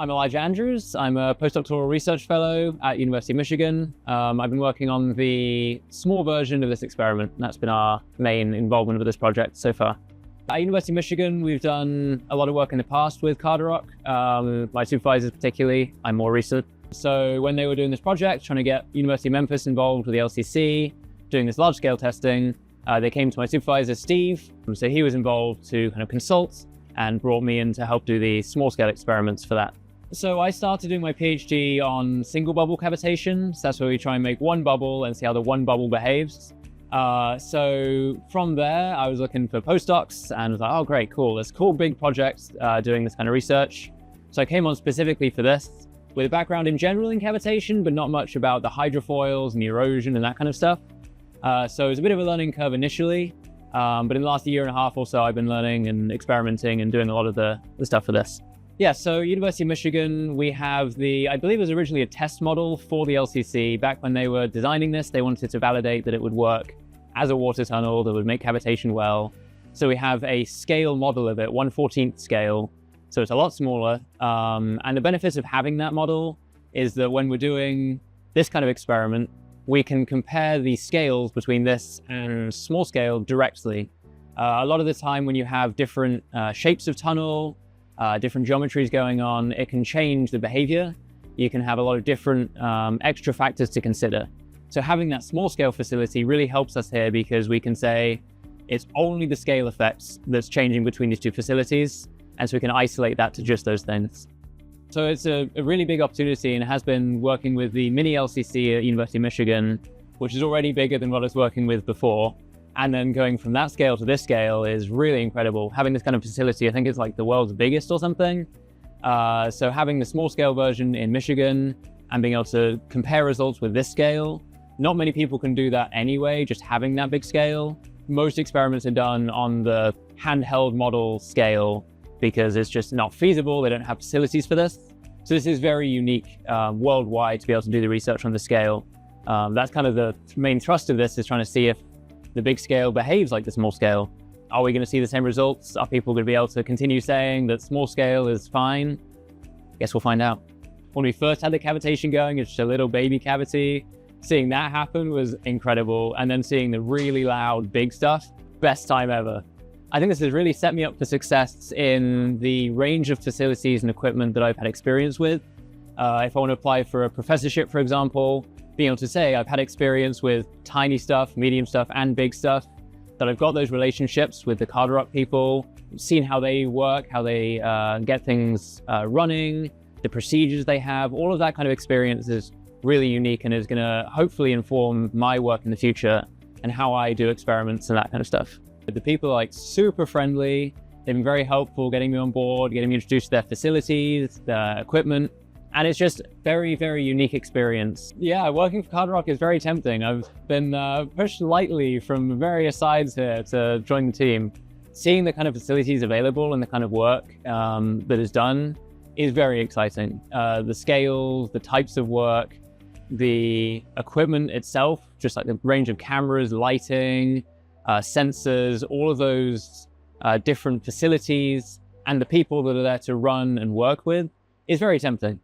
I'm Elijah Andrews. I'm a Post-Doctoral Research Fellow at University of Michigan. I've been working on the small version of this experiment. That's been our main involvement with this project so far. At University of Michigan, we've done a lot of work in the past with Carderock. My supervisors particularly, I'm more recent. So when they were doing this project, trying to get University of Memphis involved with the LCC, doing this large-scale testing, they came to my supervisor, Steve. So he was involved to kind of consult and brought me in to help do the small-scale experiments for that. So I started doing my PhD on single bubble cavitation. So that's where we try and make one bubble and see how the one bubble behaves. So from there, I was looking for postdocs and was like, oh, great, cool. There's cool big projects doing this kind of research. So I came on specifically for this with a background in general in cavitation, but not much about the hydrofoils and the erosion and that kind of stuff. So it was a bit of a learning curve initially, but in the last year and a half or so, I've been learning and experimenting and doing a lot of the stuff for this. Yeah, so University of Michigan, we have I believe it was originally a test model for the LCC. Back when they were designing this, they wanted to validate that it would work as a water tunnel that would make cavitation well. So we have a scale model of it, 1/14th scale. So it's a lot smaller. And the benefits of having that model is that when we're doing this kind of experiment, we can compare the scales between this and small scale directly. A lot of the time when you have different shapes of tunnel, different geometries going on, it can change the behavior. You can have a lot of different extra factors to consider. So having that small scale facility really helps us here because we can say it's only the scale effects that's changing between these two facilities. And so we can isolate that to just those things. So it's a really big opportunity and has been working with the mini LCC at University of Michigan, which is already bigger than what I was working with before. And then going from that scale to this scale is really incredible. Having this kind of facility, I think it's like the world's biggest or something. So having the small scale version in Michigan and being able to compare results with this scale, not many people can do that anyway, just having that big scale. Most experiments are done on the handheld model scale because it's just not feasible. They don't have facilities for this. So this is very unique worldwide to be able to do the research on the scale. That's kind of the main thrust of this, is trying to see if the big scale behaves like the small scale. Are we going to see the same results? Are people going to be able to continue saying that small scale is fine? Guess we'll find out. When we first had the cavitation going, it's just a little baby cavity. Seeing that happen was incredible. And then seeing the really loud big stuff, best time ever. I think this has really set me up for success in the range of facilities and equipment that I've had experience with. If I want to apply for a professorship, for example, being able to say I've had experience with tiny stuff, medium stuff, and big stuff, that I've got those relationships with the Carderock people, seen how they work, how they get things running, the procedures they have, all of that kind of experience is really unique and is going to hopefully inform my work in the future and how I do experiments and that kind of stuff. The people are like super friendly. They've been very helpful getting me on board, getting me introduced to their facilities, their equipment. And it's just very, very unique experience. Yeah, working for Carderock is very tempting. I've been pushed lightly from various sides here to join the team. Seeing the kind of facilities available and the kind of work that is done is very exciting. The scales, the types of work, the equipment itself, just like the range of cameras, lighting, sensors, all of those different facilities, and the people that are there to run and work with is very tempting.